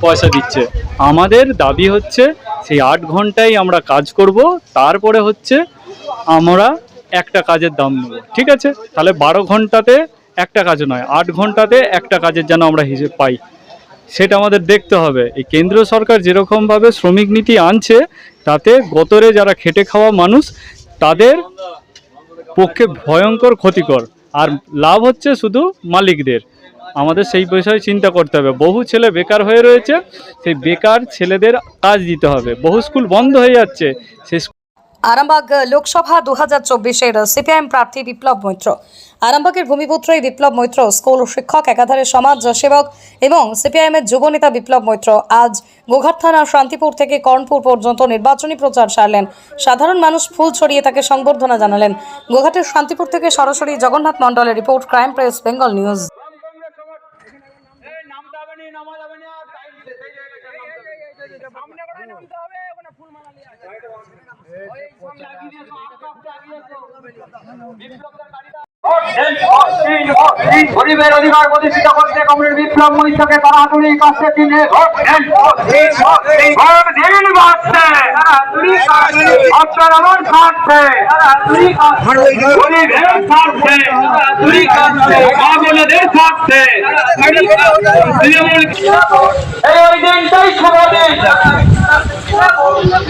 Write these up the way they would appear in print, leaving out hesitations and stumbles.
পয়সা দিচ্ছে। আমাদের দাবি হচ্ছে সেই 8 ঘন্টায় আমরা কাজ করব, তারপরে হচ্ছে আমরা একটা কাজের দাম নেব। ঠিক আছে, তাহলে 12 ঘন্টাতে একটা কাজ নয়, 8 ঘন্টাতে একটা কাজের যেন আমরা হিসেব পাই, সেটা আমাদের দেখতে হবে। এই কেন্দ্রীয় সরকার যেরকমভাবে শ্রমিক নীতি আনছে, তাতে গতরে যারা খেটে খাওয়া মানুষ তাদের পক্ষে ভয়ঙ্কর ক্ষতিকর, আর লাভ হচ্ছে শুধু মালিকদের। আমাদের সেই বিষয়ে চিন্তা করতে হবে। বহু ছেলে বেকার হয়ে রয়েছে, সেই বেকার ছেলেদের কাজ দিতে হবে। বহু স্কুল বন্ধ হয়ে যাচ্ছে, সেই আরামবাগ লোকসভা 2024-এর সিপিআইএম প্রার্থী বিপ্লব মৈত্র। আরামবাগের ভূমিপুত্র এই বিপ্লব মৈত্র স্কুল শিক্ষক, একাধারে সমাজ সেবক এবং সিপিআইএমের যুবনেতা বিপ্লব মৈত্র আজ গোঘাট থানার শান্তিপুর থেকে কর্ণপুর পর্যন্ত নির্বাচনী প্রচার সারলেন। সাধারণ মানুষ ফুল ছড়িয়ে তাকে সংবর্ধনা জানালেন। গোঘাটের শান্তিপুর থেকে সরাসরি জগন্নাথ মণ্ডলের report, crime press, Bengal news. গরিবের অধিকার প্রতিষ্ঠিত করতে কমরেড বিপ্লব মৈত্রকে তাড়াতাড়ি কাছে কিনে ভোট দিন। আপনার আমার স্বার্থে, গরিবের স্বার্থে, মা বোনেদের স্বার্থে এই দিনটাই শুভ দিন।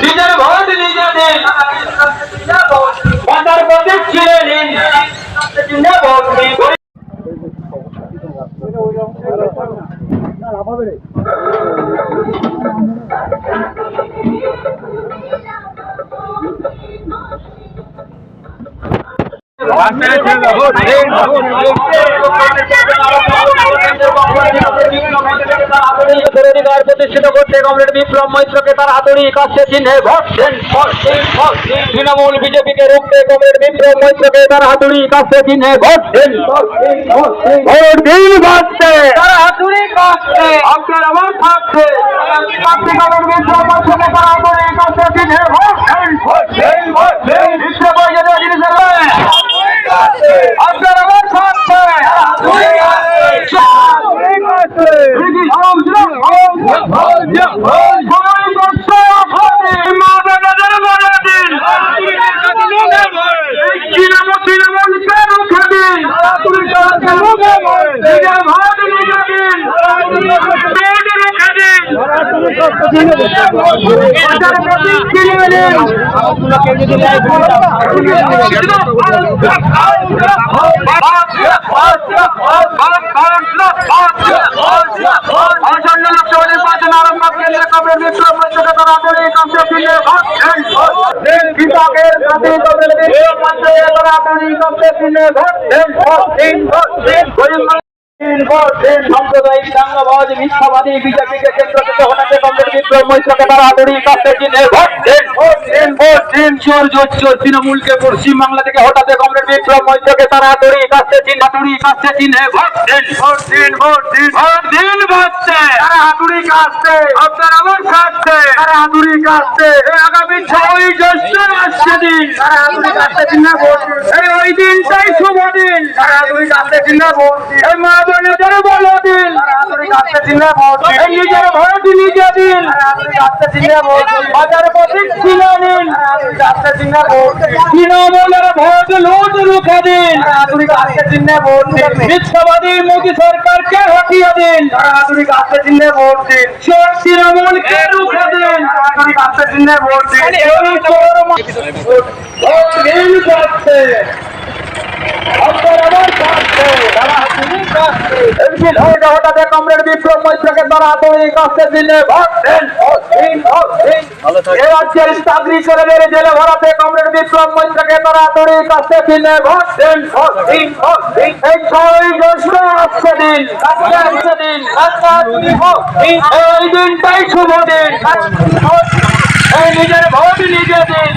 নিজের ভোট নিজে দিন, মাতার প্রতীক ছিঁড়ে নিন। প্রতিষ্ঠিত করতে কমরেড বিপ্লব মৈত্রকে তার হাতুড়ি কাছে চিহ্নে ভোট দেন। তৃণমূল বিজেপিকে রুখতে কমরেড বিপ্লব মৈত্রকে তার হাতুড়ি কাছে চিহ্নে ভোট দেন। ভোট দিন বাঁচতে, তার হাতুড়ি কাছে আপনার আমার থাকছে। কমরেড বিপ্লব মৈত্রকে তার হাতুড়ি কাছে চিহ্নে ভোট দেন। আপনার আমার থাকছে। সাম্প্রদায়িক দাঙ্গাবাজ মিথ্যাবাদী বিজেপিকে কেন্দ্র থেকে হটাতে কমরেড বিপ্লব মৈত্রকে তারা হাতুড়ি কাছে চিহ্নে ভোট দেন। তৃণমূলকে পশ্চিম বাংলা থেকে হটাতে কমরেড বিপ্লব মৈত্রকে তারা হাতুড়ি কাছে চিহ্নে ভোট দেন। ভোট দিন বাঁচতে, তারা হাতুড়ি কাছে আপনার আমার কাছে, তারা হাতুড়ি কাছে আগামী 6ই জ্যৈষ্ঠ আসছে দিন, তারা হাতুড়ি কাছে চিহ্নে ভোট দিন। ওই দিনটাই শুভ দিন, তারা হাতুড়ি কাছে চিহ্নে ভোট দিন। মা বোনেদের বলে দিন, তারা হাতুড়ি কাছে চিহ্নে ভোট দিন। নিজের ভোট নিজে দিন, তারা হাতুড়ি কাছে চিহ্নে ভোট দিন। বাজার প্রতীক ছিঁড়ে নিন, তারা হাতুড়ি কাছে চিহ্নে ভোট দিন। তৃণমূলের ভোট লুট রুখে দিন, তারা হাতুড়ি কাছে চিহ্নে ভোট দিন। মিথ্যাবাদী মোদী সরকারকে হটিয়ে দিন, তারা হাতুড়ি কাছে চিহ্নে ভোট দিন। তৃণমূলকে রুখে দিন, তারা হাতুড়ি কাছে চিহ্নে ভোট দিন। ভোট দিন করতে কমরেড বিপ্লব মৈত্রকে তারা হাতুড়ি কাছে চিহ্নে ভোট দেন। রাজ্যের চাকরি করে জেলে ভরাতে কমরেড বিপ্লব মৈত্রকে তারা হাতুড়ি কাছে চিহ্নে ভোট দেন। এই 6ই জ্যৈষ্ঠ আসছে দিন, এই দিনটাই শুভ দিন। নিজের ভোট নিজে দিন,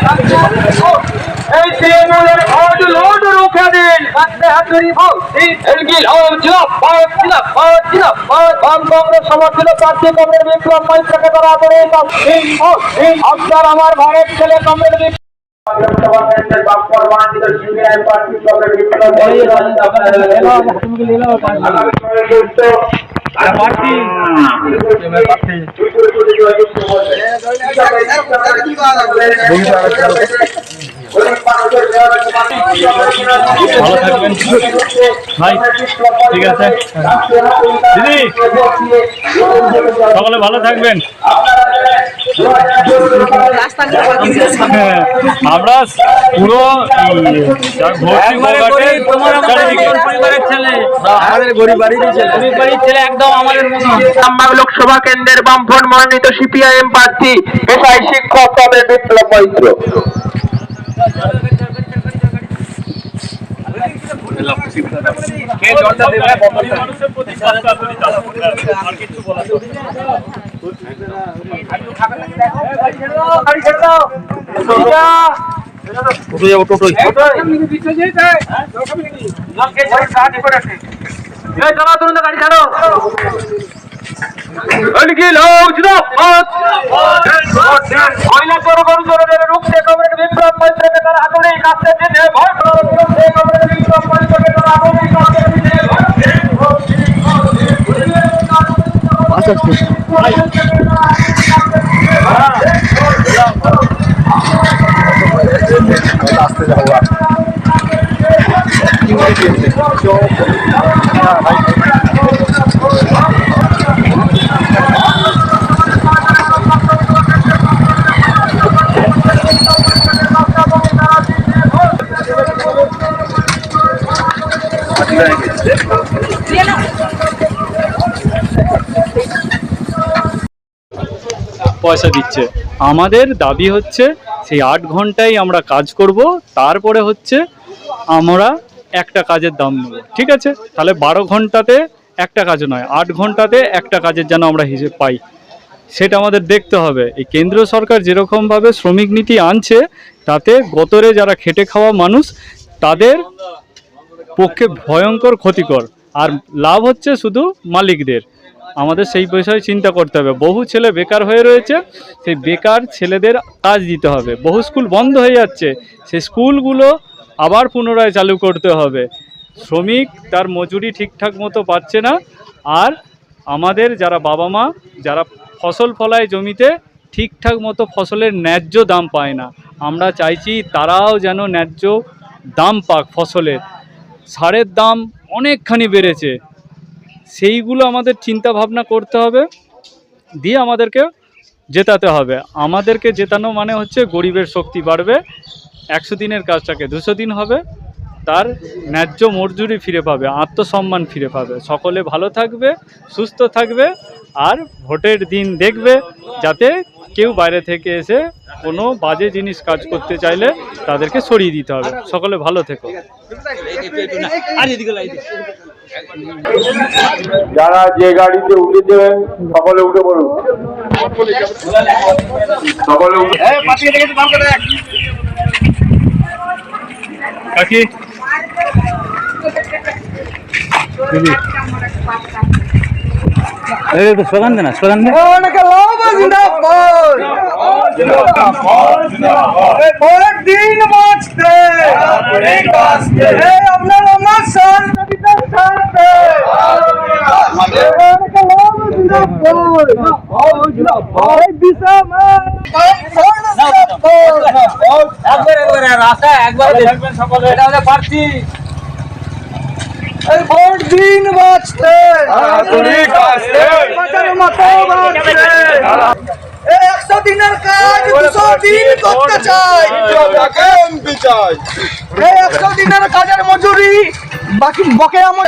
এই তৃণমূলের ভোট লুট রুখে দিন। কংগ্রেস সমর্থিত প্রার্থী কমরেড বিপ্লব মৈত্রকে তারা হাতুড়ি আপনার আমার ভারত ছেলে কমরেড বিপ্লব ভালো থাকবেন ভাই, ঠিক আছে দিদি, সকলে ভালো থাকবেন। হ্যাঁ, আমরা পুরো রামবাগ লোকসভা কেন্দ্রের বামফ্রন্ট মনোনীত সিপিআইএম প্রার্থী পেশায় শিক্ষক তবে বিপ্লব মৈত্র। গাড়ি ছাড়ো। রুখতে কমরেড বিপ্লব মৈত্রকে তারা হাতুড়ি কাছে দিতে ভয় রুখতে কমরেড বিপ্লব মৈত্রকে তারা হাতুড়ি কাছে দিতে আসতে যাওয়া পয়সা দিচ্ছে। আমাদের দাবি হচ্ছে সেই 8 ঘন্টায় আমরা কাজ করব, তারপরে হচ্ছে আমরা একটা কাজের দাম নেব। ঠিক আছে, তাহলে 12 ঘন্টাতে একটা কাজ নয়, 8 ঘন্টাতে একটা কাজের যেন আমরা হিসেব পাই, সেটা আমাদের দেখতে হবে। এই কেন্দ্র সরকার যেরকমভাবে শ্রমিক নীতি আনছে, তাতে গতরে যারা খেটে খাওয়া মানুষ তাদের পক্ষে ভয়ঙ্কর ক্ষতিকর, আর লাভ হচ্ছে শুধু মালিকদের। আমাদের সেই বিষয়ে চিন্তা করতে হবে। বহু ছেলে বেকার হয়ে রয়েছে, সেই বেকার ছেলেদের কাজ দিতে হবে। বহু স্কুল বন্ধ হয়ে যাচ্ছে, সেই স্কুলগুলো আবার পুনরায় চালু করতে হবে। শ্রমিক তার মজুরি ঠিকঠাক মতো পাচ্ছে না, আর আমাদের যারা বাবা মা যারা ফসল ফলায় জমিতে, ঠিকঠাক মতো ফসলের ন্যায্য দাম পায় না। আমরা চাইছি তারাও যেন ন্যায্য দাম পাক ফসলের। সারের দাম অনেকখানি বেড়েছে, সেইগুলো আমাদের চিন্তা ভাবনা করতে হবে, দিয়ে আমাদেরকে জেতাতে হবে। আমাদেরকে জেতানো মানে হচ্ছে গরিবের শক্তি বাড়বে, 100 দিনের কাজটাকে 200 দিন হবে, তার ন্যায্য মজুরি ফিরে পাবে, আত্মসম্মান ফিরে পাবে। সকলে ভালো থাকবে, সুস্থ থাকবে, আর ভোটের দিন দেখবে যাতে কেউ বাইরে থেকে এসে কোনো বাজে জিনিস কাজ করতে চাইলে তাদেরকে সরিয়ে দিতে হবে। সকলে ভালো থেকো। যারা যে গাড়িতে উঠেছেন সকলে উঠে পড়ুন, সকলে উঠে। কাকি স্লোগান দেনা, স্লোগান দে। দিন বাঁচতে আপনার আমার ভোট দিন বাঁচতে 100 দিনের কাজ 200 দিন করতে চাই, 100 দিনের কাজের মজুরি বাকি বকে আমার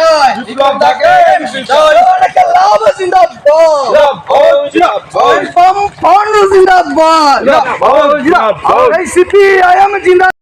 লাভ জিন্দাবাদ, সিপিআইএম জিন্দাবাদ।